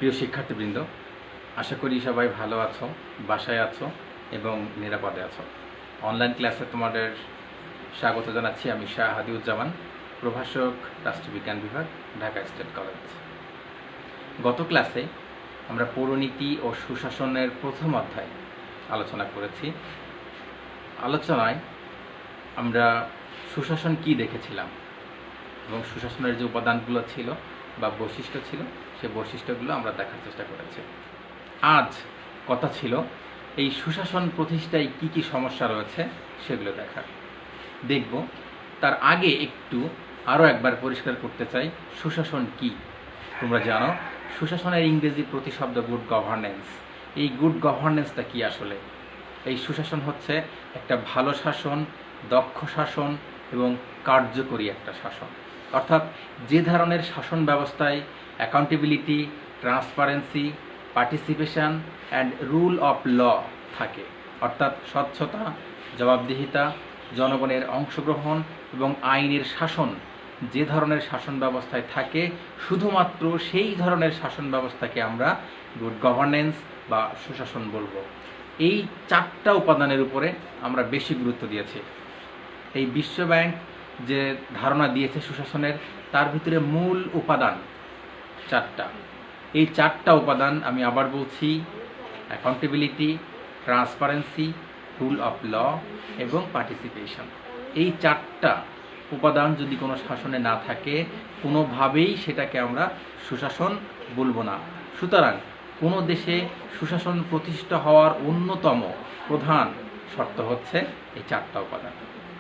প্রিয় শিক্ষার্থীবৃন্দ, আশা করি সবাই ভালো আছো, বাসায় আছো এবং নিরাপদে আছো। অনলাইন ক্লাসে তোমাদের স্বাগত জানাচ্ছি। আমি শাহ হাদিউজ্জামান, প্রভাষক, রাষ্ট্রবিজ্ঞান বিভাগ, ঢাকা স্টেট কলেজ। গত ক্লাসে আমরা পৌরনীতি ও সুশাসনের প্রথম অধ্যায় আলোচনা করেছি। আলোচনায় আমরা সুশাসন কি দেখেছিলাম এবং সুশাসনের যে উপাদানগুলো ছিল বা বৈশিষ্ট্য ছিল, সেই বৈশিষ্ট্যগুলো আমরা দেখার চেষ্টা করেছি। আজ কথা ছিল এই সুশাসন প্রতিষ্ঠায় কি কি সমস্যা রয়েছে সেগুলো দেখার। দেখব তার আগে আরও একবার পরিষ্কার করতে চাই সুশাসন কি। তোমরা জানো সুশাসনের ইংরেজি প্রতিশব্দ গুড গভর্নেন্স। এই গুড গভর্নেন্সটা কি আসলে? এই সুশাসন হচ্ছে একটা ভালো শাসন, দক্ষ শাসন এবং কার্যকরী একটা শাসন। অর্থাৎ যে ধরনের শাসন ব্যবস্থায় accountability, transparency, participation and rule of law থাকে, অর্থাৎ স্বচ্ছতা, জবাবদিহিতা, জনগণের অংশগ্রহণ এবং আইনের শাসন, যে ধরনের শাসন ব্যবস্থায় থাকে শুধুমাত্র সেই ধরনের শাসন ব্যবস্থাকে আমরা গুড গভর্নেন্স বা সুশাসন বলবো। এই চারটা উপাদানের উপরে আমরা বেশি গুরুত্ব দিয়েছি। এই বিশ্বব্যাংক যে ধারণা দিয়েছে সুশাসনের, তার ভিতরে মূল উপাদান চারটা। এই চারটা উপাদান আমি আবার বলছি: accountability, transparency, rule of law এবং পার্টিসিপেশন। এই চারটা উপাদান যদি কোনো শাসনে না থাকে, কোনোভাবেই সেটাকে আমরা সুশাসন বলবো না। সুতরাং কোনো দেশে সুশাসন প্রতিষ্ঠা হওয়ার অন্যতম প্রধান শর্ত হচ্ছে এই চারটা উপাদান।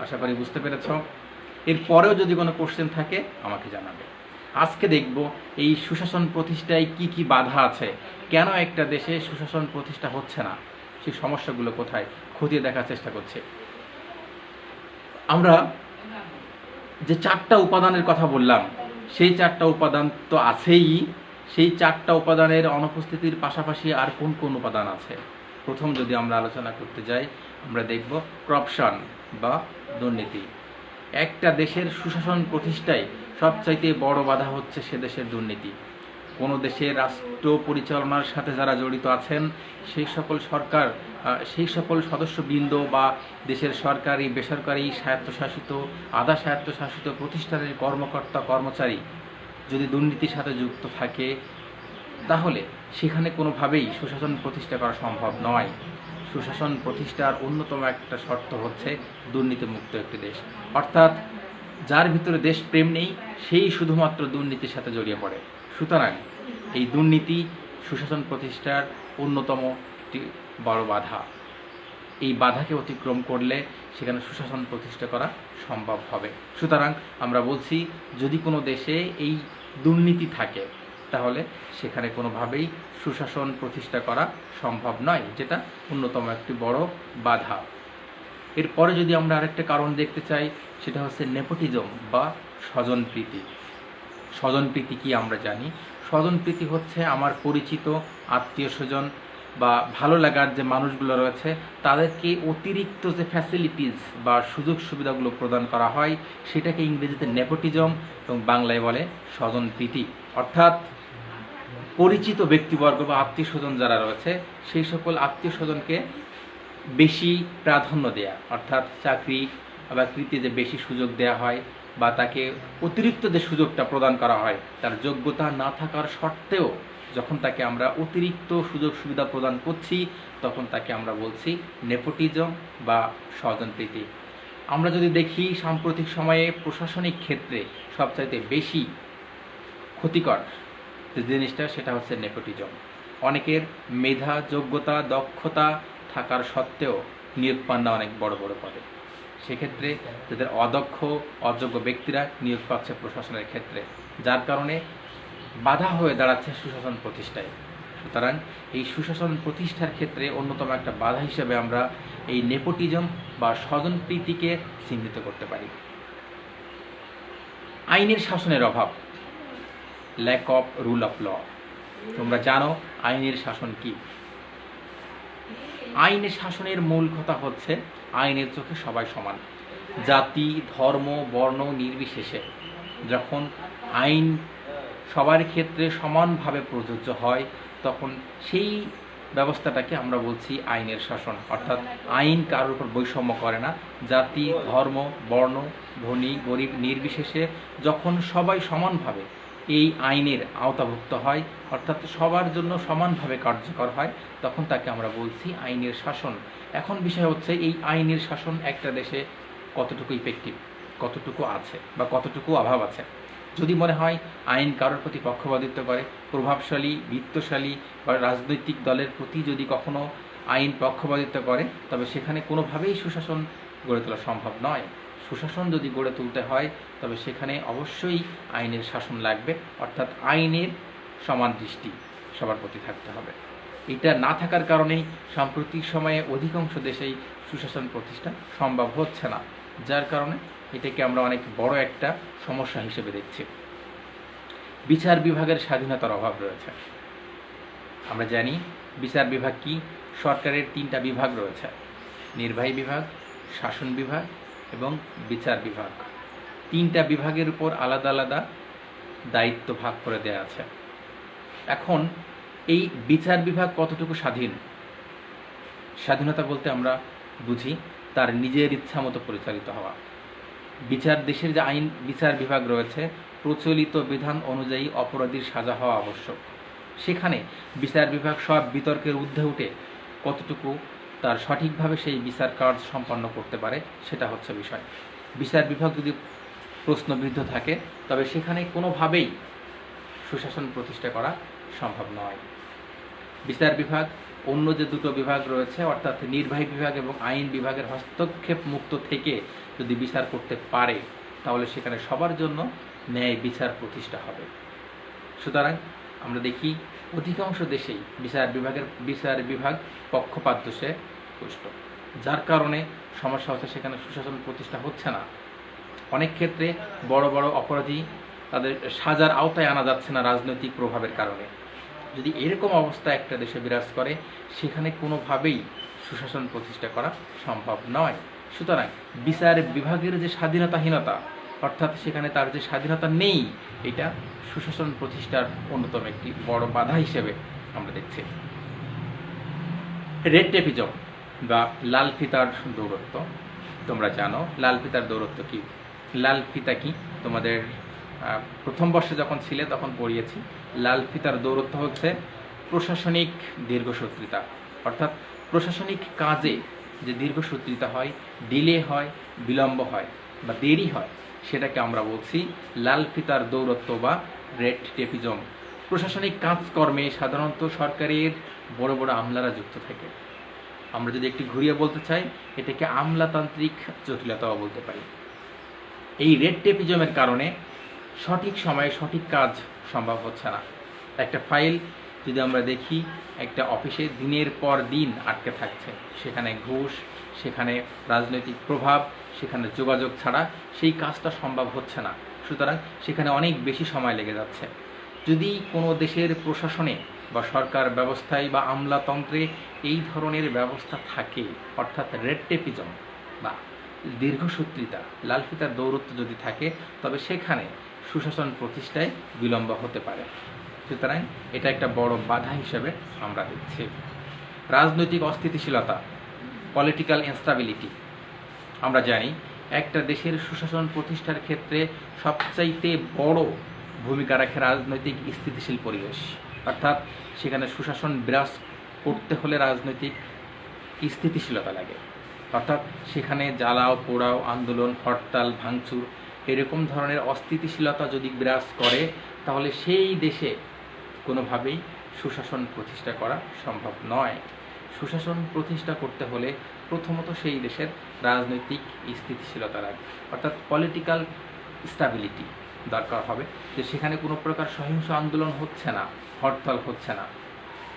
আশা করি বুঝতে পেরেছ। এরপরেও যদি কোনো কোশ্চেন থাকে আমাকে জানাবে। আজকে দেখব এই সুশাসন প্রতিষ্ঠায় কি কি বাধা আছে, কেন একটা দেশে সুশাসন প্রতিষ্ঠা হচ্ছে না, সেই সমস্যাগুলো কোথায়, খতিয়ে দেখার চেষ্টা করছে। আমরা যে চারটা উপাদানের কথা বললাম, সেই চারটা উপাদান তো আছেই। সেই চারটা উপাদানের অনুপস্থিতির পাশাপাশি আর কোন কোন উপাদান আছে? প্রথম যদি আমরা আলোচনা করতে যাই, আমরা দেখব করাপশন বা দুর্নীতি। একটা দেশের সুশাসন প্রতিষ্ঠায় সবচাইতে বড় বাধা হচ্ছে সে দেশের দুর্নীতি। কোনো দেশের রাষ্ট্র পরিচালনার সাথে যারা জড়িত আছেন, সেই সকল সদস্যবৃন্দ বা দেশের সরকারি, বেসরকারি, স্বায়ত্তশাসিত, আধা স্বায়ত্তশাসিত প্রতিষ্ঠানের কর্মকর্তা কর্মচারী যদি দুর্নীতির সাথে যুক্ত থাকে, তাহলে সেখানে কোনোভাবেই সুশাসন প্রতিষ্ঠা করা সম্ভব নয়। সুশাসন প্রতিষ্ঠার অন্যতম একটা শর্ত হচ্ছে দুর্নীতিমুক্ত একটি দেশ। অর্থাৎ যার ভিতরে দেশপ্রেম নেই, সেই শুধুমাত্র দুর্নীতির সাথে জড়িয়ে পড়ে। সুতরাং এই দুর্নীতি সুশাসন প্রতিষ্ঠার অন্যতম একটি বড় বাধা। এই বাধাকে অতিক্রম করলে সেখানে সুশাসন প্রতিষ্ঠা করা সম্ভব হবে। সুতরাং আমরা বলছি, যদি কোনো দেশে এই দুর্নীতি থাকে, তাহলে সেখানে কোনোভাবেই সুশাসন প্রতিষ্ঠা করা সম্ভব নয়, যেটা অন্যতম একটি বড় বাধা। এরপরে যদি আমরা আরেকটা কারণ দেখতে চাই, সেটা হচ্ছে নেপোটিজম বা স্বজনপ্রীতি। স্বজনপ্রীতি কি আমরা জানি? স্বজনপ্রীতি হচ্ছে আমার পরিচিত আত্মীয় স্বজন বা ভালো লাগার যে মানুষগুলো রয়েছে, তাদেরকে অতিরিক্ত যে ফ্যাসিলিটিস বা সুযোগ সুবিধাগুলো প্রদান করা হয়, সেটাকে ইংরেজিতে নেপোটিজম এবং বাংলায় বলে স্বজনপ্রীতি। অর্থাৎ পরিচিত ব্যক্তিবর্গ বা আত্মীয় স্বজন যারা রয়েছে, সেই সকল আত্মীয় স্বজনকে বেশি প্রাধান্য দেয়া, অর্থাৎ চাকরি বা কৃতে যে বেশি সুযোগ দেয়া হয় বা তাকে অতিরিক্ত যে সুযোগটা প্রদান করা হয়, তার যোগ্যতা না থাকার সত্ত্বেও যখন তাকে আমরা অতিরিক্ত সুযোগ সুবিধা প্রদান করছি, তখন তাকে আমরা বলছি নেপোটিজম বা স্বজনপ্রীতি। আমরা যদি দেখি সাম্প্রতিক সময়ে প্রশাসনিক ক্ষেত্রে সবচাইতে বেশি ক্ষতিকর যে জিনিসটা, সেটা হচ্ছে নেপোটিজম। অনেকের মেধা, যোগ্যতা, দক্ষতা থাকার সত্ত্বেও নিয়োগ পান না অনেক বড় বড় পদে। সেক্ষেত্রে যাদের অযোগ্য ব্যক্তিরা নিয়োগ পাচ্ছে প্রশাসনের ক্ষেত্রে, যার কারণে বাধা হয়ে দাঁড়াচ্ছে সুশাসন প্রতিষ্ঠায়। সুতরাং এই সুশাসন প্রতিষ্ঠার ক্ষেত্রে অন্যতম একটা বাধা হিসেবে আমরা এই নেপোটিজম বা স্বজনপ্রীতিকে চিহ্নিত করতে পারি। আইনের শাসনের অভাব, lack of rule of law. তোমরা জানো আইনের শাসন কি? আইনের শাসনের মূল কথা হচ্ছে আইনের চোখে সবাই সমান। জাতি, ধর্ম, বর্ণ নির্বিশেষে যখন আইন সবার ক্ষেত্রে সমানভাবে প্রযোজ্য হয়, তখন সেই ব্যবস্থাটাকে আমরা বলছি আইনের শাসন। অর্থাৎ আইন কারোর উপর বৈষম্য করে না। জাতি, ধর্ম, বর্ণ, ধনী গরিব নির্বিশেষে যখন সবাই সমানভাবে এই আইনের আওতাভুক্ত হয়, অর্থাৎ সবার জন্য সমানভাবে কার্যকর হয়, তখন তাকে আমরা বলছি আইনের শাসন। এখন বিষয় হচ্ছে এই আইনের শাসন একটা দেশে কতটুকু ইফেক্টিভ, কতটুকু আছে বা কতটুকু অভাব আছে। যদি মনে হয় আইন কারোর প্রতি পক্ষপাতিত্ব করে, প্রভাবশালী, বিত্তশালী বা রাজনৈতিক দলের প্রতি যদি কখনো আইন পক্ষপাতিত্ব করে, তবে সেখানে কোনোভাবেই সুশাসন গড়ে তোলা সম্ভব নয়। সুশাসন যদি গড়ে তুলতে হয়, তবে সেখানে অবশ্যই আইনের শাসন লাগবে, অর্থাৎ আইনের সমান দৃষ্টি সবার প্রতি থাকতে হবে। এটা না থাকার কারণেই সাম্প্রতিক সময়ে অধিকাংশ দেশেই সুশাসন প্রতিষ্ঠা সম্ভব হচ্ছে না, যার কারণে এটাকে আমরা অনেক বড় একটা সমস্যা হিসেবে দেখছি। বিচার বিভাগের স্বাধীনতার অভাব রয়েছে। আমরা জানি বিচার বিভাগ কি? সরকারের 3টা বিভাগ রয়েছে: নির্বাহী বিভাগ, শাসন বিভাগ এবং বিচার বিভাগ। 3টা বিভাগের উপর আলাদা আলাদা দায়িত্ব ভাগ করে দেওয়া আছে। এখন এই বিচার বিভাগ কতটুকু স্বাধীন? স্বাধীনতা বলতে আমরা বুঝি তার নিজের ইচ্ছা মতো পরিচালিত হওয়া। দেশের যে আইন বিচার বিভাগ রয়েছে, প্রচলিত বিধান অনুযায়ী অপরাধীর সাজা হওয়া আবশ্যক। সেখানে বিচার বিভাগ সব বিতর্কের ঊর্ধ্বে উঠে কতটুকু তার সঠিকভাবে সেই বিচার কার্য সম্পন্ন করতে পারে, সেটা হচ্ছে বিষয়। বিচার বিভাগ যদি প্রশ্নবিদ্ধ থাকে, তবে সেখানে কোনোভাবেই সুশাসন প্রতিষ্ঠা করা সম্ভব নয়। বিচার বিভাগ অন্য যে 2টো বিভাগ রয়েছে, অর্থাৎ নির্বাহী বিভাগ এবং আইন বিভাগের হস্তক্ষেপ মুক্ত থেকে যদি বিচার করতে পারে, তাহলে সেখানে সবার জন্য ন্যায় বিচার প্রতিষ্ঠা হবে। সুতরাং আমরা দেখি অধিকাংশ দেশেই বিচার বিভাগ পক্ষপাত দোষে পুষ্ট, যার কারণে সমস্যা হচ্ছে সেখানে সুশাসন প্রতিষ্ঠা হচ্ছে না। অনেক ক্ষেত্রে বড় বড় অপরাধী তাদের সাজার আওতায় আনা যাচ্ছে না রাজনৈতিক প্রভাবের কারণে। যদি এরকম অবস্থা একটা দেশে বিরাজ করে, সেখানে কোনোভাবেই সুশাসন প্রতিষ্ঠা করা সম্ভব নয়। সুতরাং বিচার বিভাগের যে স্বাধীনতাহীনতা, অর্থাৎ সেখানে তার যে স্বাধীনতা নেই, এটা সুশাসন প্রতিষ্ঠার অন্যতম একটি বড় বাধা হিসেবে আমরা দেখছি। রেড টেপিজম বা লাল ফিতার দৌরত্ব। তোমরা জানো লাল ফিতার দৌরত্ব কি? লাল ফিতা কি তোমাদের প্রথম বর্ষে যখন ছিলে তখন পড়িয়েছি। লাল ফিতার দৌরত্ব হচ্ছে প্রশাসনিক দীর্ঘসূত্রিতা, অর্থাৎ প্রশাসনিক কাজে যে দীর্ঘসূত্রিতা হয়, ডিলে হয়, বিলম্ব হয় বা দেরি হয়, সেটাকে আমরা বলছি লাল ফিতার দৌরত্ব বা রেড টেপিজম। প্রশাসনিক কাজকর্মে সাধারণত সরকারের বড় বড় আমলারা যুক্ত থাকে। আমরা যদি একটু ঘুরিয়ে বলতে চাই, এটাকে আমলাতান্ত্রিক জটিলতাও বলতে পারি। এই রেড টেপিজমের কারণে সঠিক সময়ে সঠিক কাজ সম্ভব হচ্ছে না। একটা ফাইল যদি আমরা দেখি, একটা অফিসে দিনের পর দিন আটকে থাকছে, সেখানে ঘুষ, সেখানে রাজনৈতিক প্রভাব, সেখানে যোগাযোগ ছাড়া সেই কাজটা সম্ভব হচ্ছে না। সুতরাং সেখানে অনেক বেশি সময় লেগে যাচ্ছে। যদি কোনো দেশের প্রশাসনে বা সরকার ব্যবস্থায় বা আমলাতন্ত্রে এই ধরনের ব্যবস্থা থাকে, অর্থাৎ রেড টেপিজম বা দীর্ঘসূত্রিতা, লাল ফিতার দৌরত্ব যদি থাকে, তবে সেখানে সুশাসন প্রতিষ্ঠায় বিলম্ব হতে পারে। সুতরাং এটা একটা বড় বাধা হিসেবে আমরা দেখছি। রাজনৈতিক অস্থিতিশীলতা, পলিটিক্যাল ইনস্টাবিলিটি। আমরা জানি একটা দেশের সুশাসন প্রতিষ্ঠার ক্ষেত্রে সবচাইতে বড় ভূমিকা রাখে রাজনৈতিক স্থিতিশীল পরিবেশ। অর্থাৎ সেখানে সুশাসন বিরাজ করতে হলে রাজনৈতিক স্থিতিশীলতা লাগে। অর্থাৎ সেখানে জ্বালাও পোড়াও, আন্দোলন, হরতাল, ভাঙচুর এরকম ধরনের অস্থিতিশীলতা যদি বিরাজ করে, তাহলে সেই দেশে কোনোভাবেই সুশাসন প্রতিষ্ঠা করা সম্ভব নয়। সুশাসন প্রতিষ্ঠা করতে হলে প্রথমত সেই দেশের রাজনৈতিক স্থিতিশীলতা লাগবে, অর্থাৎ পলিটিক্যাল স্টাবিলিটি দরকার হবে, যে সেখানে কোনো প্রকার সহিংস আন্দোলন হচ্ছে না, হরতাল হচ্ছে না।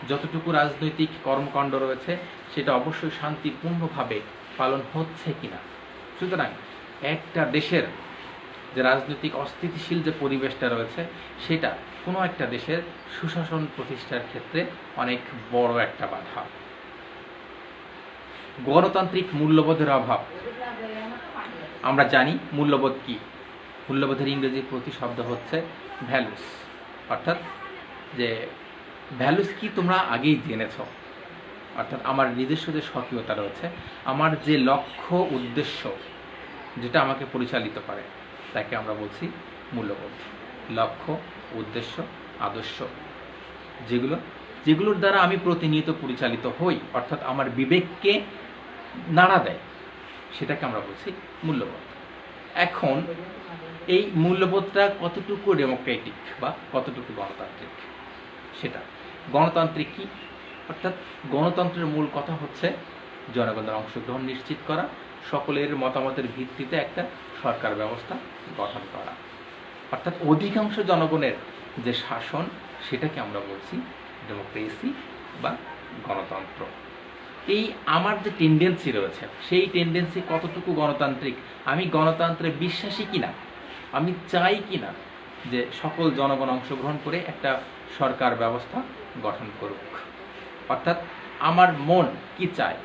যতটুকু রাজনৈতিক কর্মকাণ্ড রয়েছে সেটা অবশ্যই শান্তিপূর্ণভাবে পালন হচ্ছে কিনা। সুতরাং একটা দেশের যে রাজনৈতিক অস্থিতিশীল যে পরিবেশটা রয়েছে, সেটা কোনো একটা দেশের সুশাসন প্রতিষ্ঠার ক্ষেত্রে অনেক বড় একটা বাধা। গণতান্ত্রিক মূল্যবোধের অভাব। আমরা জানি মূল্যবোধ কি? মূল্যবোধের ইংরেজি প্রতিশব্দ হচ্ছে ভ্যালুস, অর্থাৎ যে ভ্যালুস কি তোমরা আগেই জেনেছ, অর্থাৎ আমার নিজস্ব যে স্বকীয়তা রয়েছে, আমার যে লক্ষ্য উদ্দেশ্য যেটা আমাকে পরিচালিত করে তাকে আমরা বলছি মূল্যবোধ। লক্ষ্য, উদ্দেশ্য, আদর্শ যেগুলোর দ্বারা আমি প্রতিনিয়ত পরিচালিত হই, অর্থাৎ আমার বিবেককে নাড়া দেয়, সেটাকে আমরা বলছি মূল্যবোধ। এখন এই মূল্যবোধটা কতটুকু ডেমোক্রেটিক বা কতটুকু গণতান্ত্রিক, সেটা গণতান্ত্রিক কি, অর্থাৎ গণতন্ত্রের মূল কথা হচ্ছে জনগণের অংশগ্রহণ নিশ্চিত করা, সকলের মতামতের ভিত্তিতে একটা সরকার ব্যবস্থা গঠন করা, অর্থাৎ অধিকাংশ জনগণের যে শাসন সেটাকে আমরা বলছি ডেমোক্রেসি বা গণতন্ত্র। এই আমার যে টেন্ডেন্সি রয়েছে সেই টেন্ডেন্সি কতটুকু গণতান্ত্রিক, আমি গণতন্ত্রে বিশ্বাসী কিনা, আমি চাই কিনা যে সকল জনগণ অংশগ্রহণ করে একটা সরকার ব্যবস্থা গঠন করুক, অর্থাৎ আমার মন কি চায়,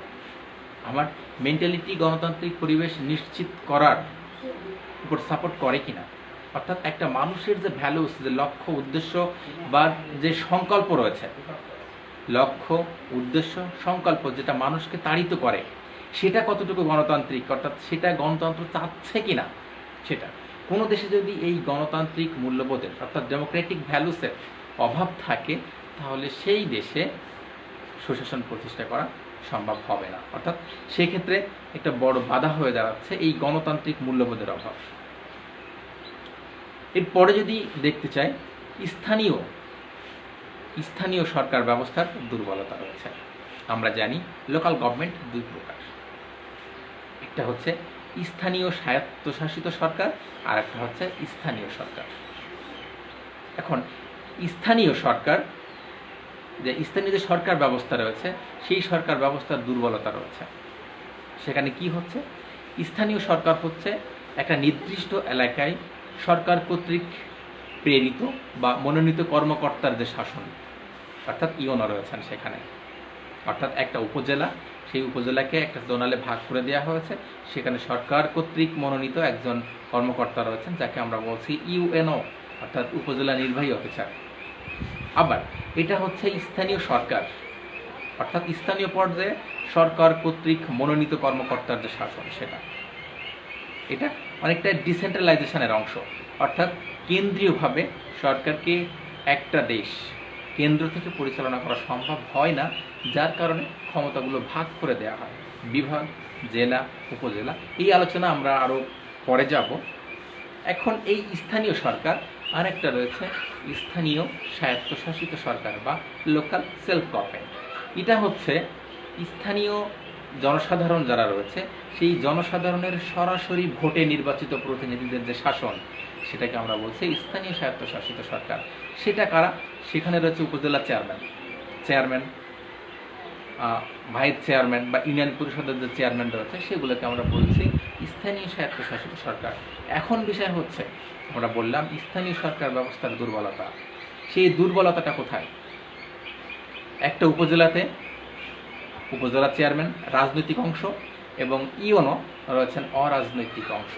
আমার মেন্টালিটি গণতান্ত্রিক পরিবেশ নিশ্চিত করার উপর সাপোর্ট করে কিনা, অর্থাৎ একটা মানুষের যে ভ্যালুস, যে লক্ষ্য উদ্দেশ্য বা যে সংকল্প রয়েছে, লক্ষ্য উদ্দেশ্য সংকল্প যেটা মানুষকে তাড়িত করে, সেটা কতটুকু গণতান্ত্রিক, অর্থাৎ সেটা গণতন্ত্র চাচ্ছে কিনা। সেটা কোনো দেশে যদি এই গণতান্ত্রিক মূল্যবোধের অর্থাৎ ডেমোক্রেটিক ভ্যালুসের অভাব থাকে, তাহলে সেই দেশে সুশাসন প্রতিষ্ঠা করা সম্ভব হবে না, অর্থাৎ সেক্ষেত্রে একটা বড় বাধা হয়ে দাঁড়াচ্ছে এই গণতান্ত্রিক মূল্যবোধের অভাব। এরপরে যদি দেখতে চাই স্থানীয় সরকার ব্যবস্থার দুর্বলতা রয়েছে। আমরা জানি লোকাল গভর্নমেন্ট দুই প্রকার, একটা হচ্ছে স্থানীয় স্বায়ত্তশাসিত সরকার আর একটা হচ্ছে স্থানীয় সরকার। এখন স্থানীয় যে সরকার ব্যবস্থা রয়েছে সেই সরকার ব্যবস্থার দুর্বলতা রয়েছে। সেখানে কি হচ্ছে, স্থানীয় সরকার হচ্ছে একটা নির্দিষ্ট এলাকায় সরকার কর্তৃক প্রেরিত বা মনোনীত কর্মকর্তার যে শাসন, অর্থাৎ ইওনো রয়েছেন সেখানে, অর্থাৎ একটা উপজেলা, সেই উপজেলাকে একটা জোনালে ভাগ করে দেওয়া হয়েছে, সেখানে সরকার কর্তৃক মনোনীত একজন কর্মকর্তা রয়েছেন যাকে আমরা বলছি ইউএনও, অর্থাৎ উপজেলা নির্বাহী অফিসার। আবার এটা হচ্ছে স্থানীয় সরকার, অর্থাৎ স্থানীয় পর্যায়ে সরকার কর্তৃক মনোনীত কর্মকর্তার যে শাসন, এটা অনেকটা ডিসেন্ট্রালাইজেশনের অংশ, অর্থাৎ কেন্দ্রীয়ভাবে সরকারকে একটা দেশ কেন্দ্র থেকে পরিচালনা করা সম্ভব হয় না, যার কারণে ক্ষমতাগুলো ভাগ করে দেওয়া হয়, বিভাগ, জেলা, উপজেলা। এই আলোচনা আমরা আরও পরে যাব। এখন এই স্থানীয় সরকার আরেকটা রয়েছে স্থানীয় স্বায়ত্তশাসিত সরকার বা লোকাল সেলফ গভর্নমেন্ট। এটা হচ্ছে স্থানীয় জনসাধারণ যারা রয়েছে সেই জনসাধারণের সরাসরি ভোটে নির্বাচিত প্রতিনিধিদের যে শাসন, সেটাকে আমরা বলছি স্থানীয় স্বায়ত্তশাসিত সরকার। সেটা কারা, সেখানে রয়েছে উপজেলা চেয়ারম্যান, ভাইস চেয়ারম্যান বা ইউনিয়ন পরিষদের যে চেয়ারম্যান রয়েছে সেগুলোকে আমরা বলছি স্থানীয় স্বায়ত্তশাসিত সরকার। এখন বিষয় হচ্ছে, আমরা বললাম স্থানীয় সরকার ব্যবস্থার দুর্বলতা, সেই দুর্বলতাটা কোথায়? একটা উপজেলাতে উপজেলা চেয়ারম্যান রাজনৈতিক অংশ এবং ইওনো রয়েছেন অরাজনৈতিক অংশ।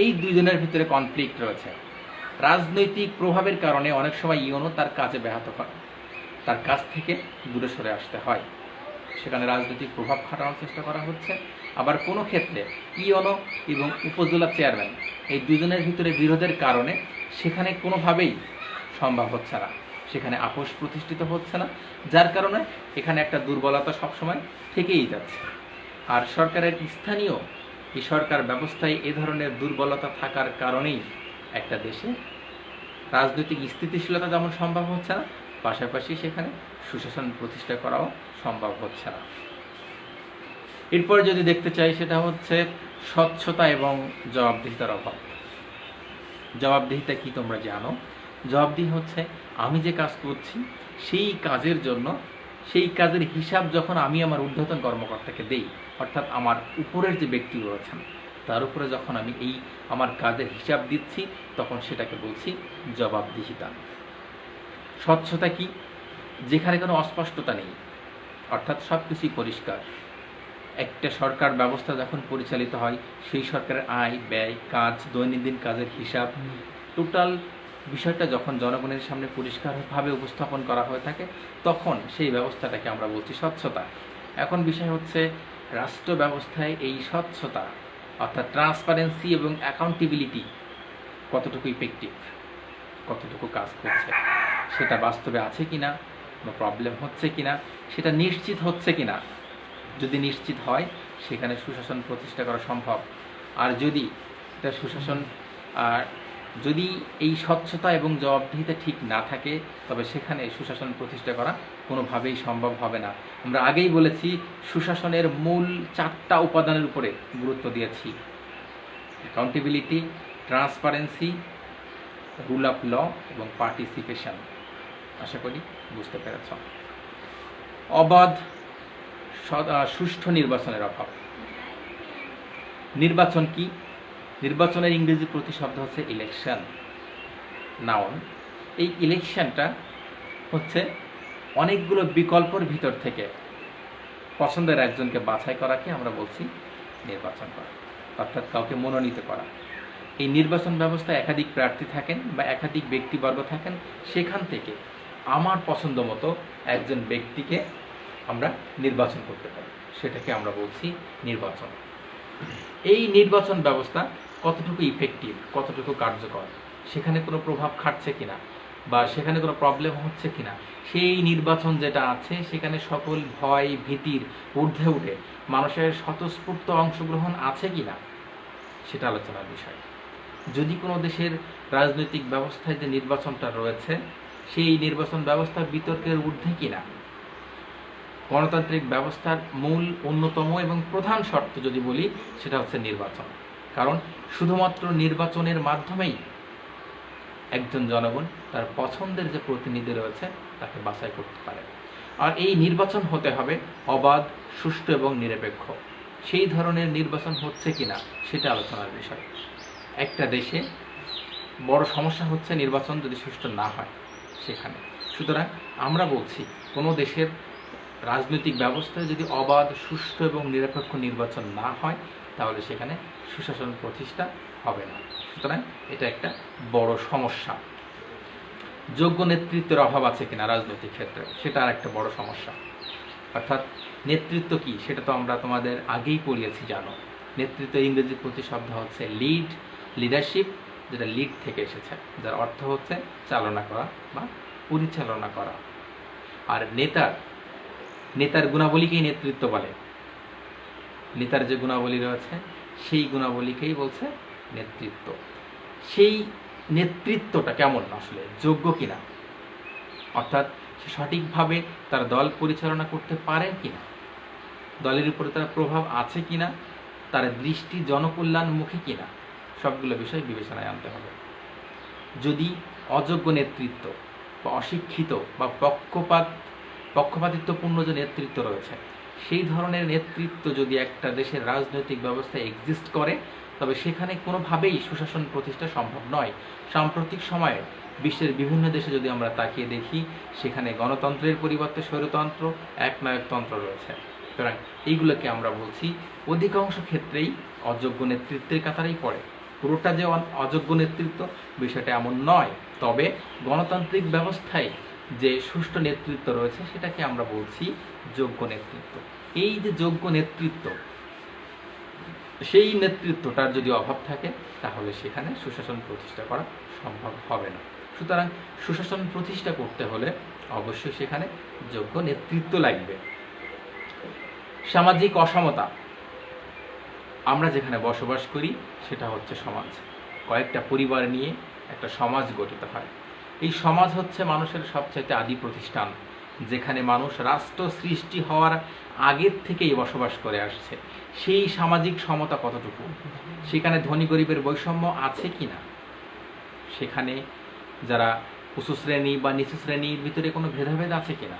এই দুইজনের ভিতরে কনফ্লিক্ট রয়েছে। রাজনৈতিক প্রভাবের কারণে অনেক সময় ইওনো তার কাজে ব্যাহত হয়, তার কাছ থেকে দূরে সরে আসতে হয়, সেখানে রাজনৈতিক প্রভাব খাটানোর চেষ্টা করা হচ্ছে। আবার কোনো ক্ষেত্রে ইওনো এবং উপজেলা চেয়ারম্যান এই দুজনের ভিতরে বিরোধের কারণে সেখানে কোনোভাবেই সম্ভব হচ্ছে না, সেখানে আপোষ প্রতিষ্ঠিত হচ্ছে না, যার কারণে এখানে একটা দুর্বলতা সবসময় থেকেই যাচ্ছে। আর সরকারের স্থানীয় এই সরকার ব্যবস্থায় এ ধরনের দুর্বলতা থাকার কারণেই একটা দেশে রাজনৈতিক স্থিতিশীলতা যেমন সম্ভব হচ্ছে না, পাশাপাশি সেখানে সুশাসন প্রতিষ্ঠা করাও সম্ভব হচ্ছে না। এরপর যদি দেখতে চাই, সেটা হচ্ছে স্বচ্ছতা এবং জবাবদিহিতার অভাব। জবাবদিহিতা কি তোমরা জানো? জবাবদিহি হচ্ছে আমি যে কাজ করছি সেই কাজের জন্য সেই কাজের হিসাব যখন আমি আমার ঊর্ধ্বতন কর্মকর্তাকে দেই, অর্থাৎ আমার উপরের যে ব্যক্তি রয়েছেন তার উপরে যখন আমি এই আমার কাজের হিসাব দিচ্ছি, তখন সেটাকে বলছি জবাবদিহিতা। স্বচ্ছতা কি? যেখানে কোনো অস্পষ্টতা নেই, অর্থাৎ সব কিছুই পরিষ্কার। একটা সরকার ব্যবস্থা যখন পরিচালিত হয়, সেই সরকারের আয়, ব্যয়, কাজ, দৈনন্দিন কাজের হিসাব টোটাল বিষয়টা যখন জনগণের সামনে পরিষ্কারভাবে উপস্থাপন করা হয়ে থাকে তখন সেই ব্যবস্থাটাকে আমরা বলছি স্বচ্ছতা। এখন বিষয় হচ্ছে রাষ্ট্র ব্যবস্থায় এই স্বচ্ছতা অর্থাৎ ট্রান্সপারেন্সি এবং অ্যাকাউন্টেবিলিটি কতটুকু ইফেক্টিভ, কতটুকু কাজ করছে, সেটা বাস্তবে আছে কিনা, কোনো প্রবলেম হচ্ছে কিনা, সেটা নিশ্চিত হচ্ছে কিনা। যদি নিশ্চিত হয় সেখানে সুশাসন প্রতিষ্ঠা করা সম্ভব। আর যদি এটা সুশাসন যদি এই স্বচ্ছতা এবং জবাবদিহিতা ঠিক না থাকে তবে সেখানে সুশাসন প্রতিষ্ঠা করা কোনোভাবেই সম্ভব হবে না। আমরা আগেই বলেছি সুশাসনের মূল 4টা উপাদানের উপরে গুরুত্ব দিয়েছি: accountability, transparency, rule of law এবং পার্টিসিপেশন। আশা করি বুঝতে পেরেছ। অবাধ সুষ্ঠু নির্বাচনের অভাব। নির্বাচন কি? নির্বাচনের ইংরেজি প্রতিশব্দ হচ্ছে ইলেকশন, নাউন। এই ইলেকশনটা হচ্ছে অনেকগুলো বিকল্পর ভিতর থেকে পছন্দের একজনকে বাছাই করাকে আমরা বলছি নির্বাচন করা, অর্থাৎ কাউকে মনোনীত করা। এই নির্বাচন ব্যবস্থায় একাধিক প্রার্থী থাকেন বা একাধিক ব্যক্তিবর্গ থাকেন, সেখান থেকে আমার পছন্দ মতো একজন ব্যক্তিকে আমরা নির্বাচন করতে পারি, সেটাকে আমরা বলছি নির্বাচন। এই নির্বাচন ব্যবস্থা কতটুকু ইফেক্টিভ, কতটুকু কার্যকর, সেখানে কোনো প্রভাব খাটছে কিনা বা সেখানে কোনো প্রবলেম হচ্ছে কিনা, সেই নির্বাচন যেটা আছে সেখানে সকল ভয় ভীতির ঊর্ধ্বে উঠে মানুষের স্বতঃস্ফূর্ত অংশগ্রহণ আছে কিনা, সেটা আলোচনার বিষয়। যদি কোনো দেশের রাজনৈতিক ব্যবস্থায় যে নির্বাচনটা রয়েছে সেই নির্বাচন ব্যবস্থা বিতর্কের ঊর্ধ্বে কিনা, গণতান্ত্রিক ব্যবস্থার মূল অন্যতম এবং প্রধান শর্ত যদি বলি সেটা হচ্ছে নির্বাচন। কারণ শুধুমাত্র নির্বাচনের মাধ্যমেই একজন জনগণ তার পছন্দের যে প্রতিনিধি রয়েছে তাকে বাছাই করতে পারে। আর এই নির্বাচন হতে হবে অবাধ, সুষ্ঠু এবং নিরপেক্ষ। সেই ধরনের নির্বাচন হচ্ছে কিনা সেটা আলোচনার বিষয়। একটা দেশে বড় সমস্যা হচ্ছে নির্বাচন যদি সুষ্ঠু না হয় সেখানে। সুতরাং আমরা বলছি কোনো দেশের রাজনৈতিক ব্যবস্থায় যদি অবাধ, সুষ্ঠু এবং নিরপেক্ষ নির্বাচন না হয় তাহলে সেখানে সুশাসন প্রতিষ্ঠা হবে না। সুতরাং এটা একটা বড় সমস্যা। যোগ্য নেতৃত্বের অভাব আছে কিনা রাজনৈতিক ক্ষেত্রে, সেটা আর একটা বড় সমস্যা। অর্থাৎ নেতৃত্ব কি সেটা তো আমরা তোমাদের আগেই পড়িয়েছি, জানো। নেতৃত্ব ইংরেজি প্রতিশব্দ হচ্ছে লিড, লিডারশিপ, যেটা লিড থেকে এসেছে, যার অর্থ হচ্ছে চালনা করা বা পরিচালনা করা। আর নেতার গুণাবলীকেই নেতৃত্ব বলে। নেতার যে গুণাবলী রয়েছে সেই গুণাবলীকেই বলছে নেতৃত্ব। সেই নেতৃত্বটা কেমন, আসলে যোগ্য কিনা, অর্থাৎ সে সঠিকভাবে তার দল পরিচালনা করতে পারে কিনা, দলের উপরে তার প্রভাব আছে কিনা, তার দৃষ্টি জনকল্যাণমুখী কিনা, সবগুলো বিষয় বিবেচনায় আনতে হবে। যদি অযোগ্য নেতৃত্ব বা অশিক্ষিত বা পক্ষপাতিত্বপূর্ণ যে নেতৃত্ব রয়েছে সেই ধরনের নেতৃত্ব যদি একটা দেশের রাজনৈতিক ব্যবস্থায় এক্সিস্ট করে তবে সেখানে কোনোভাবেই সুশাসন প্রতিষ্ঠা সম্ভব নয়। সাম্প্রতিক সময়ে বিশ্বের বিভিন্ন দেশে যদি আমরা তাকিয়ে দেখি সেখানে গণতন্ত্রের পরিবর্তে স্বৈরতন্ত্র, একনায়কতন্ত্র রয়েছে। সুতরাং এইগুলোকে আমরা বলছি অধিকাংশ ক্ষেত্রেই অযোগ্য নেতৃত্বের কাতারেই পড়ে। পুরোটা যে অযোগ্য নেতৃত্ব বিষয়টা এমন নয়, তবে গণতান্ত্রিক ব্যবস্থায় যে সুষ্ঠু নেতৃত্ব রয়েছে সেটাকে আমরা বলছি যোগ্য নেতৃত্ব। এই যে যোগ্য নেতৃত্ব, সেই নেতৃত্বটার যদি অভাব থাকে তাহলে সেখানে সুশাসন প্রতিষ্ঠা করা সম্ভব হবে না। সুতরাং সুশাসন প্রতিষ্ঠা করতে হলে অবশ্যই সেখানে যোগ্য নেতৃত্ব লাগবে। সামাজিক অসমতা। আমরা যেখানে বসবাস করি সেটা হচ্ছে সমাজ। কয়েকটা পরিবার নিয়ে একটা সমাজ গঠিত হয়। এই সমাজ হচ্ছে মানুষের সবচাইতে আদি প্রতিষ্ঠান, যেখানে মানুষ রাষ্ট্র সৃষ্টি হওয়ার আগের থেকেই বসবাস করে আসছে। সেই সামাজিক সমতা কতটুকু, সেখানে ধনী গরিবের বৈষম্য আছে কিনা, সেখানে যারা উঁচু শ্রেণী বা নিচু শ্রেণীর ভিতরে কোনো ভেদাভেদ আছে কিনা,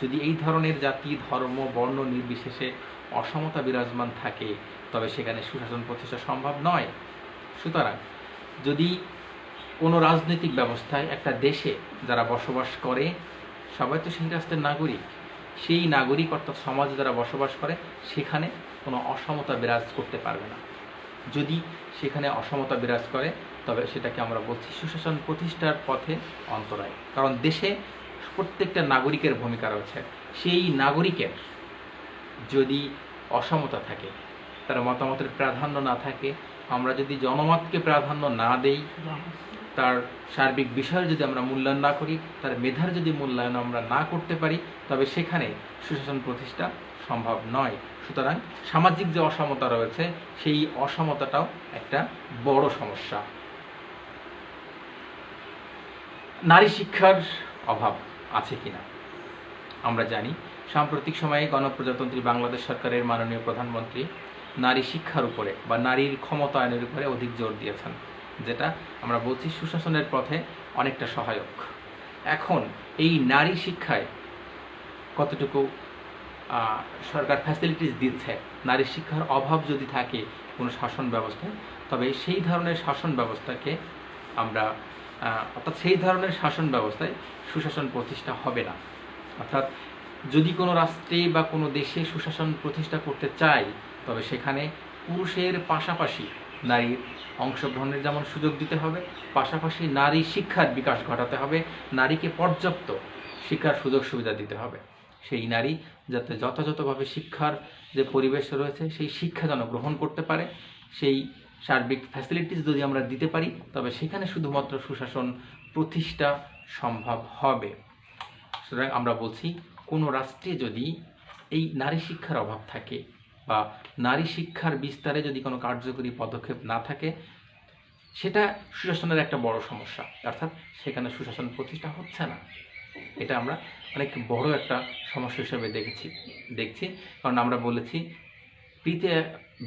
যদি এই ধরনের জাতি, ধর্ম, বর্ণ নির্বিশেষে অসমতা বিরাজমান থাকে তবে সেখানে সুশাসন প্রতিষ্ঠা সম্ভব নয়। সুতরাং যদি কোনো রাজনৈতিক ব্যবস্থায় একটা দেশে যারা বসবাস করে সবাই তো সেই রাষ্ট্রের নাগরিক, সেই নাগরিক অর্থাৎ সমাজে যারা বসবাস করে সেখানে কোনো অসমতা বিরাজ করতে পারবে না। যদি সেখানে অসমতা বিরাজ করে তবে সেটাকে আমরা বলছি সুশাসন প্রতিষ্ঠার পথে অন্তরায়। কারণ দেশে প্রত্যেকটা নাগরিকের ভূমিকা রয়েছে। সেই নাগরিকের যদি অসমতা থাকে, তার মতামতের প্রাধান্য না থাকে, আমরা যদি জনমতকে প্রাধান্য না দেই, তার সার্বিক বিষয়ের যদি আমরা মূল্যায়ন না করি, তার মেধার যদি মূল্যায়ন আমরা না করতে পারি, তবে সেখানে সুশাসন প্রতিষ্ঠা সম্ভব নয়। সুতরাং সামাজিক যে অসমতা রয়েছে, সেই অসমতাটাও একটা বড় সমস্যা। নারী শিক্ষার অভাব আছে কিনা আমরা জানি। সাম্প্রতিক সময়ে গণপ্রজাতন্ত্রী বাংলাদেশ সরকারের মাননীয় প্রধানমন্ত্রী নারী শিক্ষার উপরে বা নারীর ক্ষমতায়নের উপরে অধিক জোর দিয়েছেন, যেটা আমরা বলছি সুশাসনের পথে অনেকটা সহায়ক। এখন এই নারী শিক্ষায় কতটুকু সরকার ফ্যাসিলিটিস দিচ্ছে, নারী শিক্ষার অভাব যদি থাকে কোনো শাসন ব্যবস্থায়, তবে সেই ধরনের শাসন ব্যবস্থাকে আমরা অর্থাৎ সেই ধরনের শাসন ব্যবস্থায় সুশাসন প্রতিষ্ঠা হবে না। অর্থাৎ যদি কোনো রাষ্ট্রে বা কোনো দেশে সুশাসন প্রতিষ্ঠা করতে চাই, তবে সেখানে পুরুষের পাশাপাশি নারীর অংশগ্রহণের যেমন সুযোগ দিতে হবে, পাশাপাশি নারী শিক্ষার বিকাশ ঘটাতে হবে, নারীকে পর্যাপ্ত শিক্ষার সুযোগ সুবিধা দিতে হবে। সেই নারী যাতে যথাযথভাবে শিক্ষার যে পরিবেশ রয়েছে, সেই শিক্ষা যেন গ্রহণ করতে পারে, সেই সার্বিক ফ্যাসিলিটিস যদি আমরা দিতে পারি, তবে সেখানে শুধুমাত্র সুশাসন প্রতিষ্ঠা সম্ভব হবে। সুতরাং আমরা বলছি, কোনো রাষ্ট্রে যদি এই নারী শিক্ষার অভাব থাকে বা নারী শিক্ষার বিস্তারে যদি কোনো কার্যকরী পদক্ষেপ না থাকে, সেটা সুশাসনের একটা বড় সমস্যা। অর্থাৎ সেখানে সুশাসন প্রতিষ্ঠা হচ্ছে না। এটা আমরা অনেক বড় একটা সমস্যা হিসেবে দেখছি। কারণ আমরা বলেছি,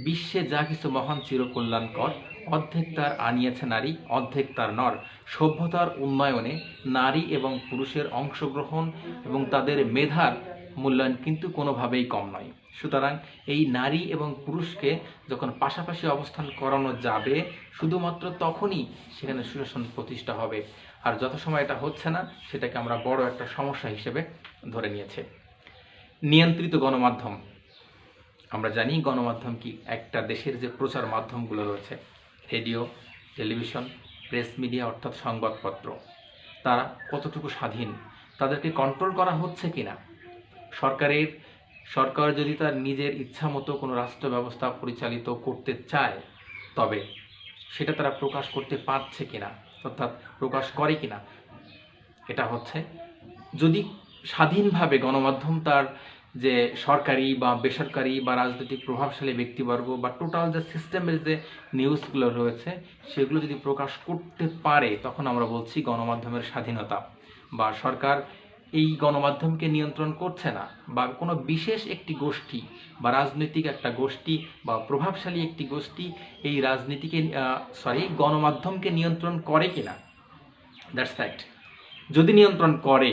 বিশ্বে যা কিছু মহান চিরকল্যাণকর, অর্ধেক তার আনিয়েছে নারী, অর্ধেক তার নর। সভ্যতার উন্নয়নে নারী এবং পুরুষের অংশগ্রহণ এবং তাদের মেধার মূল্যায়ন কিন্তু কোনোভাবেই কম নয়। সুতরাং এই নারী এবং পুরুষকে যখন পাশাপাশি অবস্থান করানো যাবে, শুধুমাত্র তখনই সেখানে সুশাসন প্রতিষ্ঠা হবে। আর যত সময় এটা হচ্ছে না, সেটাকে আমরা বড় একটা সমস্যা হিসেবে ধরে নিয়েছি। নিয়ন্ত্রিত গণমাধ্যম, আমরা জানি গণমাধ্যম কি, একটা দেশের যে প্রচার মাধ্যমগুলো রয়েছে, রেডিও, টেলিভিশন, প্রেস মিডিয়া অর্থাৎ সংবাদপত্র, তারা কতটুকু স্বাধীন, তাদেরকে কন্ট্রোল করা হচ্ছে কিনা, সরকার যদি তার নিজের ইচ্ছা মতো কোনো রাষ্ট্র ব্যবস্থা পরিচালিত করতে চায়, তবে সেটা তারা প্রকাশ করতে পারছে কিনা, অর্থাৎ প্রকাশ করে কিনা। এটা হচ্ছে, যদি স্বাধীনভাবে গণমাধ্যম তার যে সরকারি বা বেসরকারি বা রাজনৈতিক প্রভাবশালী ব্যক্তিবর্গ বা টোটাল যে সিস্টেমের যে নিউজগুলো রয়েছে, সেগুলো যদি প্রকাশ করতে পারে, তখন আমরা বলছি গণমাধ্যমের স্বাধীনতা। বা সরকার এই গণমাধ্যমকে নিয়ন্ত্রণ করছে না, বা কোনো বিশেষ একটি গোষ্ঠী বা রাজনৈতিক একটা গোষ্ঠী বা প্রভাবশালী একটি গোষ্ঠী এই গণমাধ্যমকে নিয়ন্ত্রণ করে কিনা। That's fact. যদি নিয়ন্ত্রণ করে,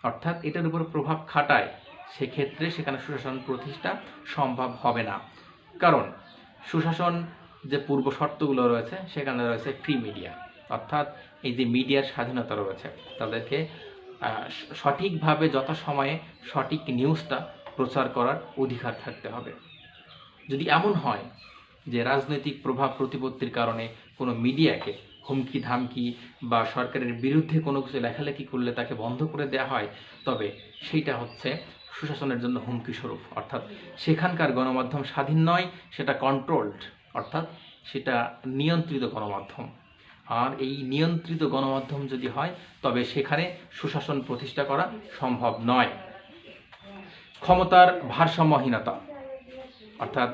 অর্থাৎ এটার উপর প্রভাব খাটায়, সেক্ষেত্রে সেখানে সুশাসন প্রতিষ্ঠা সম্ভব হবে না। কারণ সুশাসন যে পূর্ব শর্তগুলো রয়েছে, সেখানে রয়েছে ফ্রি মিডিয়া, অর্থাৎ এই যে মিডিয়ার স্বাধীনতা রয়েছে, তাদেরকে সঠিকভাবে যথাসময়ে সঠিক নিউজটা প্রচার করার অধিকার থাকতে হবে। যদি এমন হয় যে রাজনৈতিক প্রভাব প্রতিপত্তির কারণে কোনো মিডিয়াকে হুমকি ধামকি বা সরকারের বিরুদ্ধে কোনো কিছু লেখালেখি করলে তাকে বন্ধ করে দেওয়া হয়, তবে সেইটা হচ্ছে সুশাসনের জন্য হুমকি স্বরূপ। অর্থাৎ সেখানকার গণমাধ্যম স্বাধীন নয়, সেটা কন্ট্রোলড, অর্থাৎ সেটা নিয়ন্ত্রিত গণমাধ্যম। আর এই নিয়ন্ত্রিত গণমাধ্যম যদি হয়, তবে সেখানে সুশাসন প্রতিষ্ঠা করা সম্ভব নয়। ক্ষমতার ভারসাম্যহীনতা, অর্থাৎ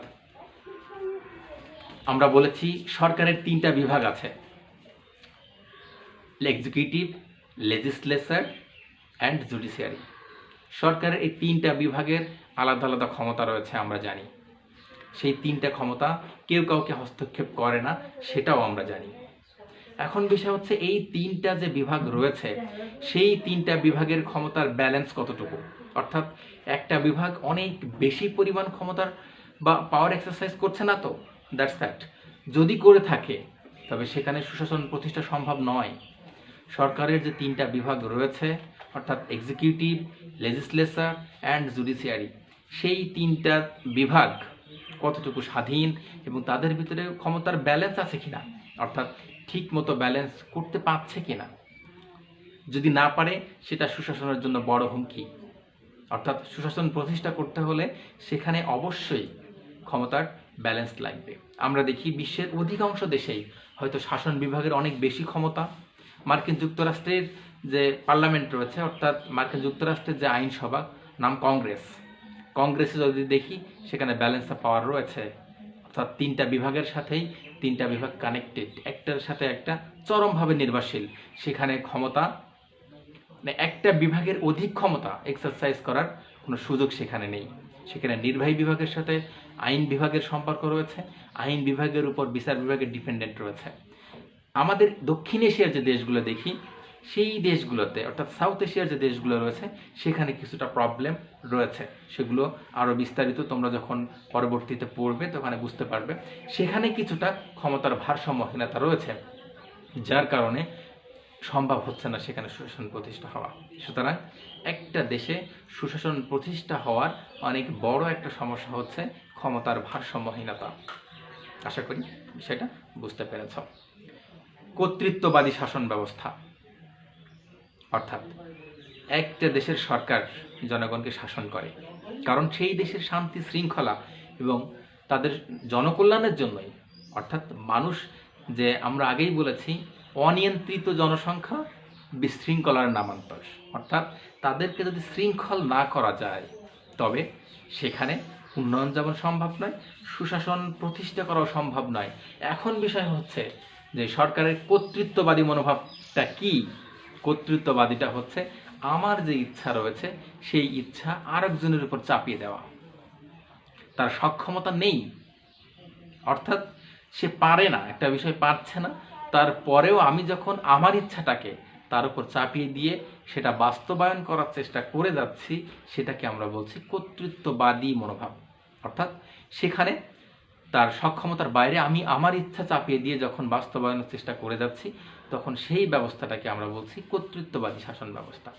আমরা বলেছি সরকারের 3টা বিভাগ আছে, এক্সিকিউটিভ, লেজিসলেচার অ্যান্ড জুডিশিয়ারি। সরকারের এই 3টা বিভাগের আলাদা আলাদা ক্ষমতা রয়েছে, আমরা জানি। সেই 3টা ক্ষমতা কেউ কাউকে হস্তক্ষেপ করে না, সেটাও আমরা জানি। এখন বিষয় হচ্ছে, এই 3টা যে বিভাগ রয়েছে, সেই 3টা বিভাগের ক্ষমতার ব্যালেন্স কতটুকু। অর্থাৎ একটা বিভাগ অনেক বেশি পরিমাণ ক্ষমতার বা পাওয়ার এক্সারসাইজ করছে না তো, দ্যাটস ফ্যাক্ট। যদি করে থাকে, তবে সেখানে সুশাসন প্রতিষ্ঠা সম্ভব নয়। সরকারের যে 3টা বিভাগ রয়েছে, অর্থাৎ এক্সিকিউটিভ, লেজিসলেচার অ্যান্ড জুডিশিয়ারি, সেই 3টা বিভাগ কতটুকু স্বাধীন এবং তাদের ভিতরে ক্ষমতার ব্যালেন্স আছে কিনা, অর্থাৎ ঠিক মতো ব্যালেন্স করতে পারছে কিনা। যদি না পারে সেটা সুশাসনের জন্য বড় হুমকি। অর্থাৎ সুশাসন প্রতিষ্ঠা করতে হলে সেখানে অবশ্যই ক্ষমতার ব্যালেন্স লাগবে। আমরা দেখি বিশ্বের অধিকাংশ দেশেই হয়তো শাসন বিভাগের অনেক বেশি ক্ষমতা। মার্কিন যুক্তরাষ্ট্রের যে পার্লামেন্ট রয়েছে, অর্থাৎ মার্কিন যুক্তরাষ্ট্রের যে আইনসভা নাম কংগ্রেসে যদি দেখি সেখানে ব্যালেন্স অফ পাওয়ার রয়েছে, অর্থাৎ 3টা বিভাগের সাথেই 3টা বিভাগ কানেক্টেড, একটার সাথে একটা চরমভাবে নির্ভরশীল। সেখানে ক্ষমতা মানে একটা বিভাগের অধিক ক্ষমতা এক্সারসাইজ করার কোনো সুযোগ সেখানে নেই। সেখানে নির্বাহী বিভাগের সাথে আইন বিভাগের সম্পর্ক রয়েছে, আইন বিভাগের উপর বিচার বিভাগের ডিপেন্ডেন্ট রয়েছে। আমাদের দক্ষিণ এশিয়ার যে দেশগুলো দেখি সেই দেশগুলোতে, অর্থাৎ সাউথ এশিয়ার যে দেশগুলো রয়েছে সেখানে কিছুটা প্রবলেম রয়েছে। সেগুলো আরও বিস্তারিত তোমরা যখন পরবর্তীতে পড়বে তখন বুঝতে পারবে। সেখানে কিছুটা ক্ষমতার ভারসাম্যহীনতা রয়েছে, যার কারণে সম্ভব হচ্ছে না সেখানে সুশাসন প্রতিষ্ঠা হওয়া। সুতরাং একটা দেশে সুশাসন প্রতিষ্ঠা হওয়ার অনেক বড় একটা সমস্যা হচ্ছে ক্ষমতার ভারসাম্যহীনতা। আশা করি সেটা বুঝতে পেরেছ। কর্তৃত্ববাদী শাসন ব্যবস্থা, অর্থাৎ একটা দেশের সরকার জনগণকে শাসন করে, কারণ সেই দেশের শান্তি শৃঙ্খলা এবং তাদের জনকল্যাণের জন্যই। অর্থাৎ মানুষ, যে আমরা আগেই বলেছি, অনিয়ন্ত্রিত জনসংখ্যা বিশৃঙ্খলার নামান্তর। অর্থাৎ তাদেরকে যদি শৃঙ্খল না করা যায় তবে সেখানে উন্নয়ন যেমন সম্ভব নয়, সুশাসন প্রতিষ্ঠা করাও সম্ভব নয়। এখন বিষয় হচ্ছে যে সরকারের কর্তৃত্ববাদী মনোভাবটা কি। কর্তৃত্ববাদীটা হচ্ছে আমার যে ইচ্ছা রয়েছে সেই ইচ্ছা আরেকজনের উপর চাপিয়ে দেওয়া। তার সক্ষমতা নেই, অর্থাৎ সে পারে না, একটা বিষয় পারছে না, তারপরেও আমি যখন আমার ইচ্ছাটাকে তার উপর চাপিয়ে দিয়ে সেটা বাস্তবায়ন করার চেষ্টা করে যাচ্ছি, সেটাকে আমরা বলছি কর্তৃত্ববাদী মনোভাব। অর্থাৎ সেখানে তার সক্ষমতার বাইরে আমি আমার ইচ্ছা চাপিয়ে দিয়ে যখন বাস্তবায়নের চেষ্টা করে যাচ্ছি, তখন সেই ব্যবস্থাটাকে আমরা বলছি কর্তৃত্ববাদী শাসন ব্যবস্থা।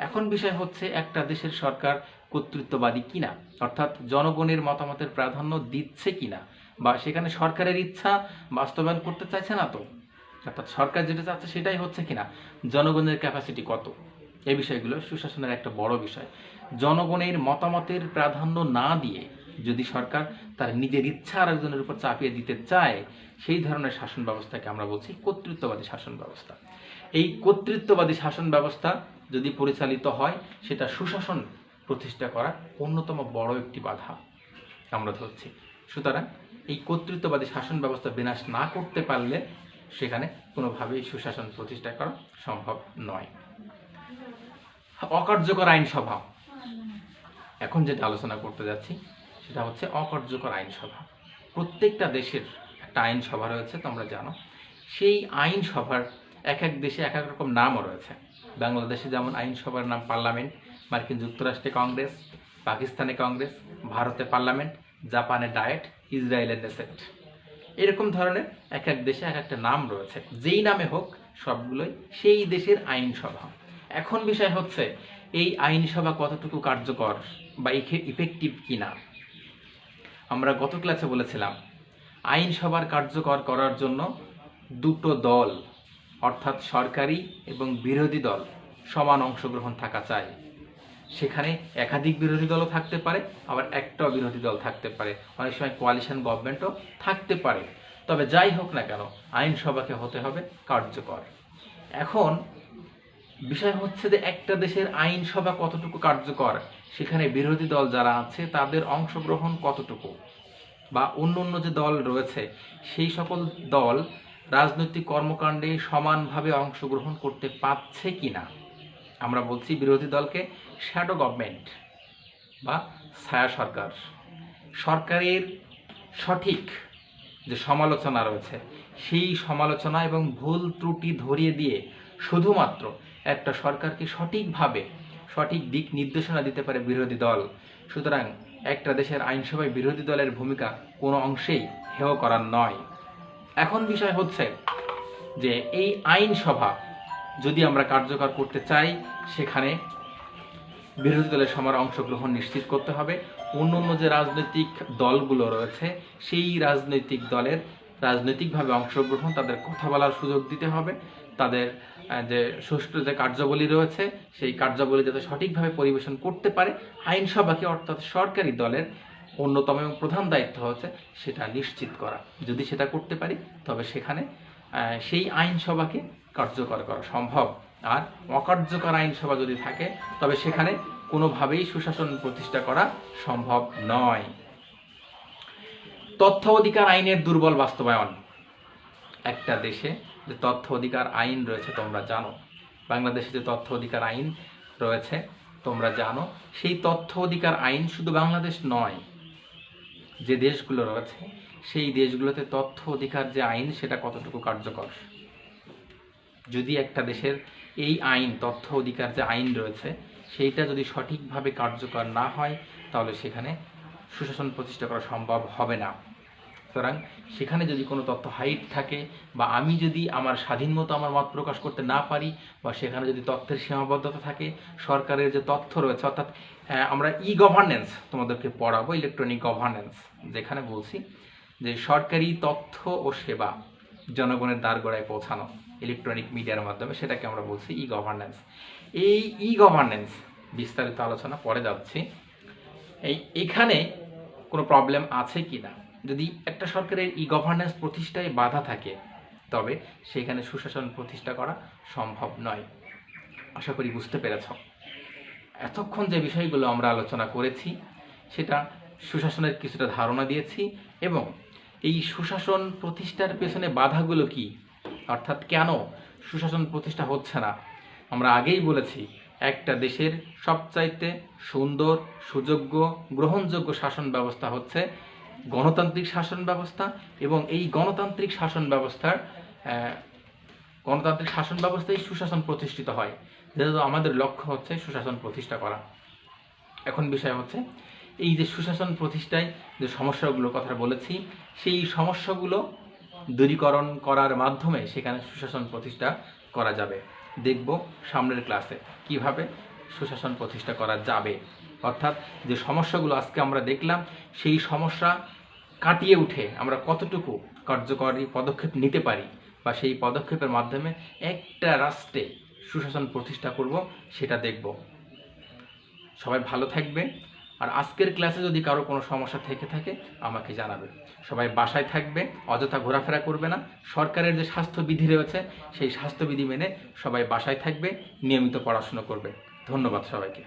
এখন বিষয় হচ্ছে একটা দেশের সরকার কর্তৃত্ববাদী কিনা, অর্থাৎ জনগণের মতামতের প্রাধান্য দিচ্ছে কিনা, বা সেখানে সরকারের ইচ্ছা বাস্তবায়ন করতে চাইছে না তো, অর্থাৎ সরকার যেটা চাচ্ছে সেটাই হচ্ছে কিনা, জনগণের ক্যাপাসিটি কত। এই বিষয়গুলো সুশাসনের একটা বড় বিষয়। জনগণের মতামতের প্রাধান্য না দিয়ে যদি সরকার তার নিজের ইচ্ছা আরেকজনের উপর চাপিয়ে দিতে চায়, সেই ধরনের শাসন ব্যবস্থাকে আমরা বলছি কর্তৃত্ববাদী শাসন ব্যবস্থা। এই কর্তৃত্ববাদী শাসন ব্যবস্থা যদি পরিচালিত হয়, সেটা সুশাসন প্রতিষ্ঠা করা অন্যতম বড় একটি বাধা আমরা ধরছি। সুতরাং এই কর্তৃত্ববাদী শাসন ব্যবস্থা বিনাশ না করতে পারলে সেখানে কোনোভাবেই সুশাসন প্রতিষ্ঠা করা সম্ভব নয়। অকার্যকর আইনসভা, এখন যেটা আলোচনা করতে যাচ্ছি সেটা হচ্ছে অকার্যকর আইনসভা। প্রত্যেকটা দেশের একটা আইনসভা রয়েছে, তোমরা জানো। সেই আইনসভার এক এক দেশে এক এক রকম নামও রয়েছে। বাংলাদেশে যেমন আইনসভার নাম পার্লামেন্ট, মার্কিন যুক্তরাষ্ট্রে কংগ্রেস, পাকিস্তানে কংগ্রেস, ভারতে পার্লামেন্ট, জাপানে ডায়েট, ইসরায়েলের নেসেট। এরকম ধরনের এক এক দেশে এক একটা নাম রয়েছে। যেই নামে হোক সবগুলোই সেই দেশের আইনসভা। এখন বিষয় হচ্ছে এই আইনসভা কতটুকু কার্যকর বা ইফেক্টিভ কিনা। আমরা গত ক্লাসে বলেছিলাম আইনসভার কার্যকর করার জন্য দুটো দল, অর্থাৎ সরকারি এবং বিরোধী দল সমান অংশগ্রহণ থাকা চাই। সেখানে একাধিক বিরোধী দলও থাকতে পারে, আবার একটাও বিরোধী দল থাকতে পারে, অনেক সময় কোয়ালিশন গভর্নমেন্টও থাকতে পারে। তবে যাই হোক না কেন আইনসভাকে হতে হবে কার্যকর। এখন বিষয় হচ্ছে যে একটা দেশের আইনসভা কতটুকু কার্যকর, সেখানে বিরোধী দল যারা আছে তাদের অংশগ্রহণ কতটুকু, বা অন্য অন্য যে দল রয়েছে সেই সকল দল রাজনৈতিক কর্মকাণ্ডে সমানভাবে অংশগ্রহণ করতে পারছে কিনা। আমরা বলছি বিরোধী দলকে শ্যাডো গভর্নমেন্ট বা ছায়া সরকার। সরকারের সঠিক যে সমালোচনা রয়েছে সেই সমালোচনা এবং ভুল ত্রুটি ধরিয়ে দিয়ে শুধুমাত্র একটা সরকারকে সঠিকভাবে সঠিক দিক নির্দেশনা দিতে পারে বিরোধী দল। সুতরাং একটা দেশের আইনসভায় বিরোধী দলের ভূমিকা কোনো অংশেই হেয় করার নয়। এখন বিষয় হচ্ছে যে এই আইনসভা যদি আমরা কার্যকর করতে চাই, সেখানে বিরোধী দলের সবার অংশগ্রহণ নিশ্চিত করতে হবে। অন্য অন্য যে রাজনৈতিক দলগুলো রয়েছে সেই রাজনৈতিক দলের রাজনৈতিকভাবে অংশগ্রহণ, তাদের কথা বলার সুযোগ দিতে হবে, তাদের যে সুষ্ঠু যে কার্যাবলী রয়েছে সেই কার্যাবলী যাতে সঠিকভাবে পরিবেশন করতে পারে, আইনসভাকে অর্থাৎ সরকারি দলের অন্যতম এবং প্রধান দায়িত্ব হচ্ছে সেটা নিশ্চিত করা। যদি সেটা করতে পারি তবে সেখানে সেই আইনসভাকে কার্যকর করা সম্ভব। আর অকার্যকর আইনসভা যদি থাকে তবে সেখানে কোনোভাবেই সুশাসন প্রতিষ্ঠা করা সম্ভব নয়। তথ্য অধিকার আইনের দুর্বল বাস্তবায়ন। একটা দেশে যে তথ্য অধিকার আইন রয়েছে তোমরা জানো, বাংলাদেশে যে তথ্য অধিকার আইন রয়েছে তোমরা জানো, সেই তথ্য অধিকার আইন শুধু বাংলাদেশ নয়, যে দেশগুলো রয়েছে সেই দেশগুলোতে তথ্য অধিকার যে আইন সেটা কতটুকু কার্যকর। যদি একটা দেশের এই আইন, তথ্য অধিকার যে আইন রয়েছে সেইটা যদি সঠিকভাবে কার্যকর না হয় তাহলে সেখানে সুশাসন প্রতিষ্ঠা করা সম্ভব হবে না। সুতরাং সেখানে যদি কোনো তথ্য হাইড থাকে বা আমি যদি আমার স্বাধীন মতো আমার মত প্রকাশ করতে না পারি, বা সেখানে যদি তথ্যের সীমাবদ্ধতা থাকে, সরকারের যে তথ্য রয়েছে, অর্থাৎ আমরা গভর্নেন্স তোমাদেরকে পড়াবো, ইলেকট্রনিক গভর্নেন্স, যেখানে বলছি যে সরকারি তথ্য ও সেবা জনগণের দ্বারগোড়ায় পৌঁছানো ইলেকট্রনিক মিডিয়ার মাধ্যমে, সেটাকে আমরা বলছি গভর্নেন্স। এই গভর্নেন্স বিস্তারিত আলোচনা পরে যাচ্ছি। এখানে কোনো প্রবলেম আছে কি না, যদি একটা সরকারের গভর্নেন্স প্রতিষ্ঠায় বাধা থাকে তবে সেখানে সুশাসন প্রতিষ্ঠা করা সম্ভব নয়। আশা করি বুঝতে পেরেছ। এতক্ষণ যে বিষয়গুলো আমরা আলোচনা করেছি সেটা সুশাসনের কিছুটা ধারণা দিয়েছি, এবং এই সুশাসন প্রতিষ্ঠার পেছনে বাধাগুলো কি, অর্থাৎ কেন সুশাসন প্রতিষ্ঠা হচ্ছে না। আমরা আগেই বলেছি একটা দেশের সবচাইতে সুন্দর, সুযোগ্য, গ্রহণযোগ্য শাসন ব্যবস্থা হচ্ছে গণতান্ত্রিক শাসন ব্যবস্থা, এবং এই গণতান্ত্রিক শাসন ব্যবস্থায় সুশাসন প্রতিষ্ঠিত হয়, যেহেতু আমাদের লক্ষ্য হচ্ছে সুশাসন প্রতিষ্ঠা করা। এখন বিষয় হচ্ছে এই যে সুশাসন প্রতিষ্ঠায় যে সমস্যাগুলোর কথা বলেছি সেই সমস্যাগুলো দূরীকরণ করার মাধ্যমে সেখানে সুশাসন প্রতিষ্ঠা করা যাবে। দেখব সামনের ক্লাসে কিভাবে সুশাসন প্রতিষ্ঠা করা যাবে, অর্থাৎ যে সমস্যাগুলো আজকে আমরা দেখলাম সেই সমস্যা কাটিয়ে উঠে আমরা কতটুকু কার্যকরী পদক্ষেপ নিতে পারি, বা সেই পদক্ষেপের মাধ্যমে একটা রাষ্ট্রে সুশাসন প্রতিষ্ঠা করব সেটা দেখব। সবাই ভালো থাকবে, আর আজকের ক্লাসে যদি কারো কোনো সমস্যা থেকে থাকে আমাকে জানাবে। সবাই বাসায় থাকবে, অযথা ঘোরাফেরা করবে না। সরকারের যে স্বাস্থ্যবিধি রয়েছে সেই স্বাস্থ্যবিধি মেনে সবাই বাসায় থাকবে, নিয়মিত পড়াশোনা করবে। ধন্যবাদ সবাইকে।